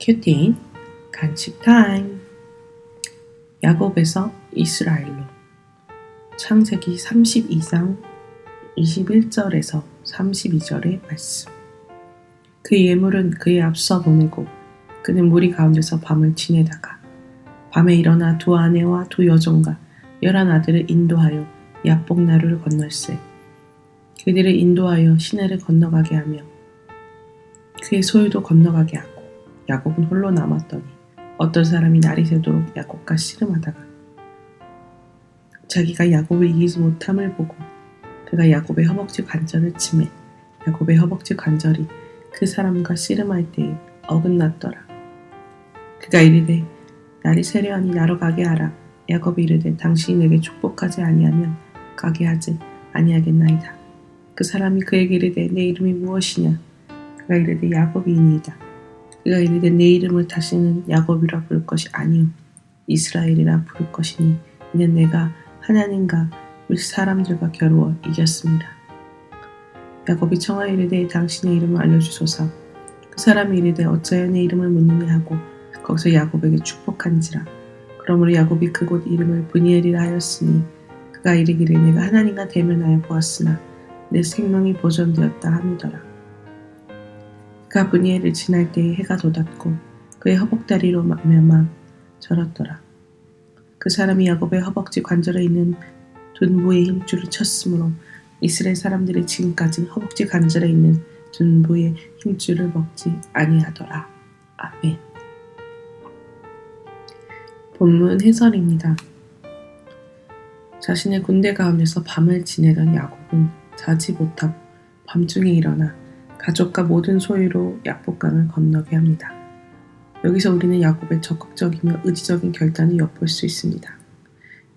큐틴 간식 타임. 야곱에서 이스라엘로. 창세기 32장 21절에서 32절의 말씀. 그 예물은 그의 앞서 보내고 그는 무리 가운데서 밤을 지내다가 밤에 일어나 두 아내와 두 여종과 11 아들을 인도하여 야복나루를 건널세. 그들을 인도하여 시내를 건너가게 하며 그의 소유도 건너가게 하고 야곱은 홀로 남았더니 어떤 사람이 날이 새도록 야곱과 씨름하다가 자기가 야곱을 이기지 못함을 보고 그가 야곱의 허벅지 관절을 치매 야곱의 허벅지 관절이 그 사람과 씨름할 때에 어긋났더라. 그가 이르되 날이 새려하니 나로 가게 하라. 야곱이 이르되 당신이 내게 축복하지 아니하면 가게 하지 아니하겠나이다. 그 사람이 그에게 이르되 내 이름이 무엇이냐. 그가 이르되 야곱이니이다. 그가 이르되 내 이름을 다시는 야곱이라 부를 것이 아니요 이스라엘이라 부를 것이니 이는 내가 하나님과 윗 사람들과 겨루어 이겼습니다. 야곱이 청하여 이르되 당신의 이름을 알려주소서. 그 사람이 이르되 어찌하여 내 이름을 묻느냐 하고 거기서 야곱에게 축복한지라. 그러므로 야곱이 그곳 이름을 브니엘이라 하였으니 그가 이르기를 내가 하나님과 대면하여 보았으나 내 생명이 보존되었다 함이더라. 그가 브니엘을 지날 때에 해가 돋았고 그의 허벅다리로 말미암아 절었더라. 그 사람이 야곱의 허벅지 관절에 있는 둔부의 힘줄을 쳤으므로 이스라엘 사람들이 지금까지 허벅지 관절에 있는 둔부의 힘줄을 먹지 아니하더라. 아멘. 본문 해설입니다. 자신의 군대 가운데서 밤을 지내던 야곱은 자지 못하고 밤중에 일어나 가족과 모든 소유로 야복강을 건너게 합니다. 여기서 우리는 야곱의 적극적이며 의지적인 결단을 엿볼 수 있습니다.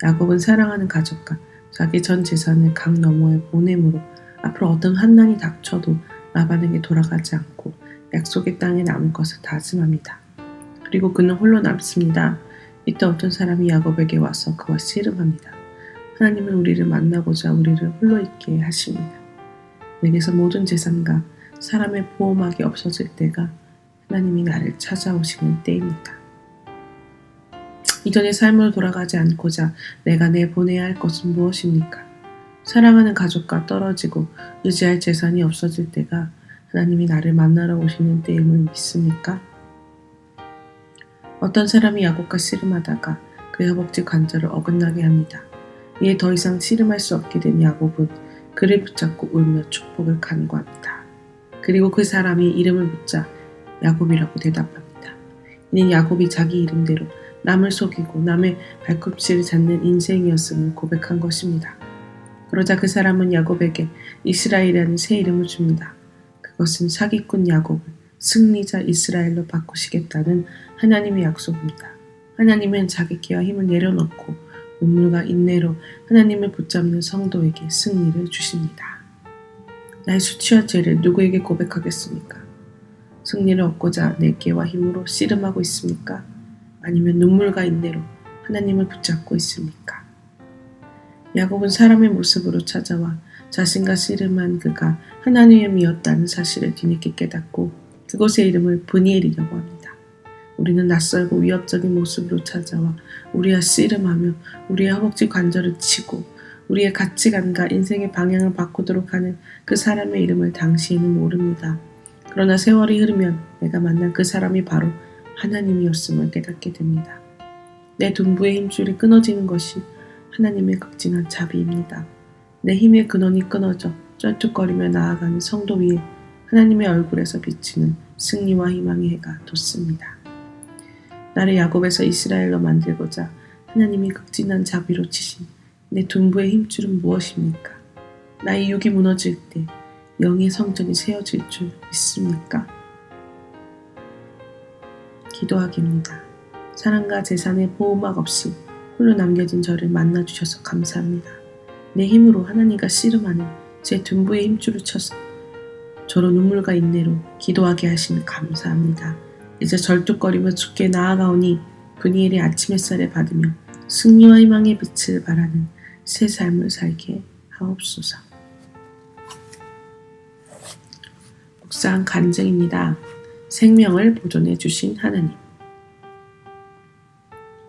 야곱은 사랑하는 가족과 자기 전 재산을 강 너머에 보냄으로 앞으로 어떤 환난이 닥쳐도 라반에게 돌아가지 않고 약속의 땅에 남을 것을 다짐합니다. 그리고 그는 홀로 남습니다. 이때 어떤 사람이 야곱에게 와서 그와 씨름합니다. 하나님은 우리를 만나고자 우리를 홀로 있게 하십니다. 내게서 모든 재산과 사람의 보호막이 없어질 때가 하나님이 나를 찾아오시는 때입니다. 이전의 삶으로 돌아가지 않고자 내가 내보내야 할 것은 무엇입니까? 사랑하는 가족과 떨어지고 의지할 재산이 없어질 때가 하나님이 나를 만나러 오시는 때임을 믿습니까? 어떤 사람이 야곱과 씨름하다가 그의 허벅지 관절을 어긋나게 합니다. 이에 더 이상 씨름할 수 없게 된 야곱은 그를 붙잡고 울며 축복을 간구합니다. 그리고 그 사람이 이름을 묻자 야곱이라고 대답합니다. 이는 야곱이 자기 이름대로 남을 속이고 남의 발꿈치를 잡는 인생이었음을 고백한 것입니다. 그러자 그 사람은 야곱에게 이스라엘이라는 새 이름을 줍니다. 그것은 사기꾼 야곱을 승리자 이스라엘로 바꾸시겠다는 하나님의 약속입니다. 하나님은 자기 기와 힘을 내려놓고 눈물과 인내로 하나님을 붙잡는 성도에게 승리를 주십니다. 나의 수치와 죄를 누구에게 고백하겠습니까? 승리를 얻고자 내 깨와 힘으로 씨름하고 있습니까? 아니면 눈물과 인내로 하나님을 붙잡고 있습니까? 야곱은 사람의 모습으로 찾아와 자신과 씨름한 그가 하나님이었다는 사실을 뒤늦게 깨닫고 그곳의 이름을 브니엘이라고 합니다. 우리는 낯설고 위협적인 모습으로 찾아와 우리와 씨름하며 우리의 허벅지 관절을 치고 우리의 가치관과 인생의 방향을 바꾸도록 하는 그 사람의 이름을 당시에는 모릅니다. 그러나 세월이 흐르면 내가 만난 그 사람이 바로 하나님이었음을 깨닫게 됩니다. 내 둔부의 힘줄이 끊어지는 것이 하나님의 극진한 자비입니다. 내 힘의 근원이 끊어져 쩔뚝거리며 나아가는 성도 위에 하나님의 얼굴에서 비치는 승리와 희망의 해가 돋습니다. 나를 야곱에서 이스라엘로 만들고자 하나님이 극진한 자비로 치신 내 둔부의 힘줄은 무엇입니까? 나의 육이 무너질 때 영의 성전이 세워질 줄 믿습니까? 기도하기입니다. 사랑과 재산의 보호막 없이 홀로 남겨진 저를 만나주셔서 감사합니다. 내 힘으로 하나님과 씨름하는 제 둔부의 힘줄을 쳐서 저로 눈물과 인내로 기도하게 하시니 감사합니다. 이제 절뚝거리며 주께 나아가오니 브니엘의 아침 햇살을 받으며 승리와 희망의 빛을 발하는 새 삶을 살게 하옵소서. 묵상 간증입니다. 생명을 보존해 주신 하나님.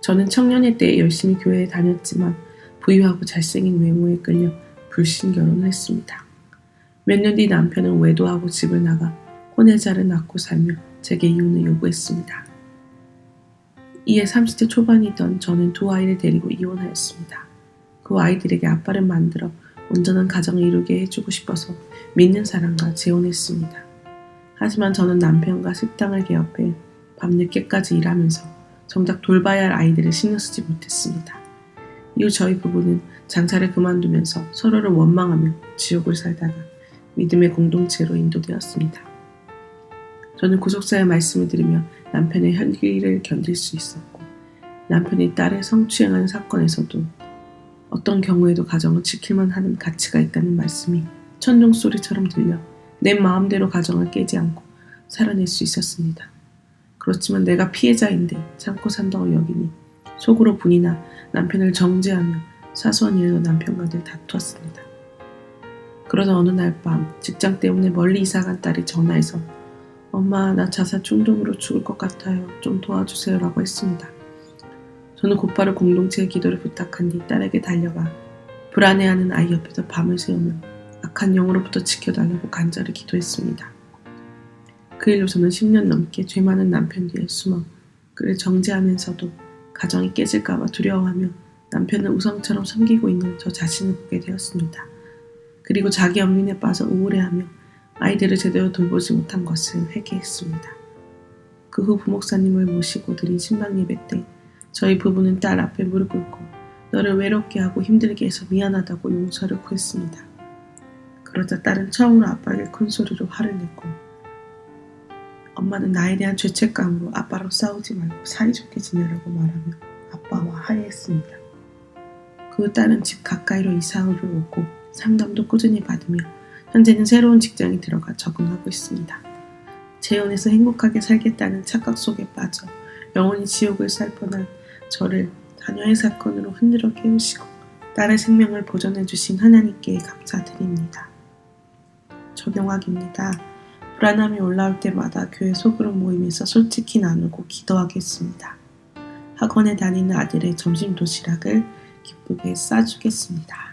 저는 청년의 때에 열심히 교회에 다녔지만 부유하고 잘생긴 외모에 끌려 불신 결혼을 했습니다. 몇 년 뒤 남편은 외도하고 집을 나가 혼외자를 낳고 살며 제게 이혼을 요구했습니다. 이에 30대 초반이던 저는 두 아이를 데리고 이혼하였습니다. 그 아이들에게 아빠를 만들어 온전한 가정을 이루게 해주고 싶어서 믿는 사람과 재혼했습니다. 하지만 저는 남편과 식당을 개업해 밤늦게까지 일하면서 정작 돌봐야 할 아이들을 신경 쓰지 못했습니다. 이후 저희 부부는 장사를 그만두면서 서로를 원망하며 지옥을 살다가 믿음의 공동체로 인도되었습니다. 저는 구속사의 말씀을 들으며 남편의 혈기를 견딜 수 있었고 남편이 딸을 성추행하는 사건에서도 어떤 경우에도 가정을 지킬만 하는 가치가 있다는 말씀이 천둥 소리처럼 들려 내 마음대로 가정을 깨지 않고 살아낼 수 있었습니다. 그렇지만 내가 피해자인데 참고 산다고 여기니 속으로 분이 나 남편을 정죄하며 사소한 일로 남편과 늘 다투었습니다. 그러다 어느 날 밤 직장 때문에 멀리 이사간 딸이 전화해서 엄마 나 자살 충동으로 죽을 것 같아요. 좀 도와주세요 라고 했습니다. 저는 곧바로 공동체의 기도를 부탁한 뒤 딸에게 달려가 불안해하는 아이 옆에서 밤을 새우며 악한 영으로부터 지켜달라고 간절히 기도했습니다. 그 일로 저는 10년 넘게 죄 많은 남편 뒤에 숨어 그를 정죄하면서도 가정이 깨질까봐 두려워하며 남편을 우상처럼 섬기고 있는 저 자신을 보게 되었습니다. 그리고 자기 연민에 빠져 우울해하며 아이들을 제대로 돌보지 못한 것을 회개했습니다. 그 후 부목사님을 모시고 드린 신방 예배 때 저희 부부는 딸 앞에 무릎 꿇고 너를 외롭게 하고 힘들게 해서 미안하다고 용서를 구했습니다. 그러자 딸은 처음으로 아빠에게 큰 소리로 화를 냈고 엄마는 나에 대한 죄책감으로 아빠랑 싸우지 말고 사이좋게 지내라고 말하며 아빠와 화해했습니다. 그 후 딸은 집 가까이로 이사를 오고 상담도 꾸준히 받으며 현재는 새로운 직장에 들어가 적응하고 있습니다. 재혼해서 행복하게 살겠다는 착각 속에 빠져 영원히 지옥을 살 뻔한 저를 자녀의 사건으로 흔들어 깨우시고 딸의 생명을 보존해 주신 하나님께 감사드립니다. 적용하기입니다. 불안함이 올라올 때마다 교회 소그룹 모임에서 솔직히 나누고 기도하겠습니다. 학원에 다니는 아들의 점심 도시락을 기쁘게 싸주겠습니다.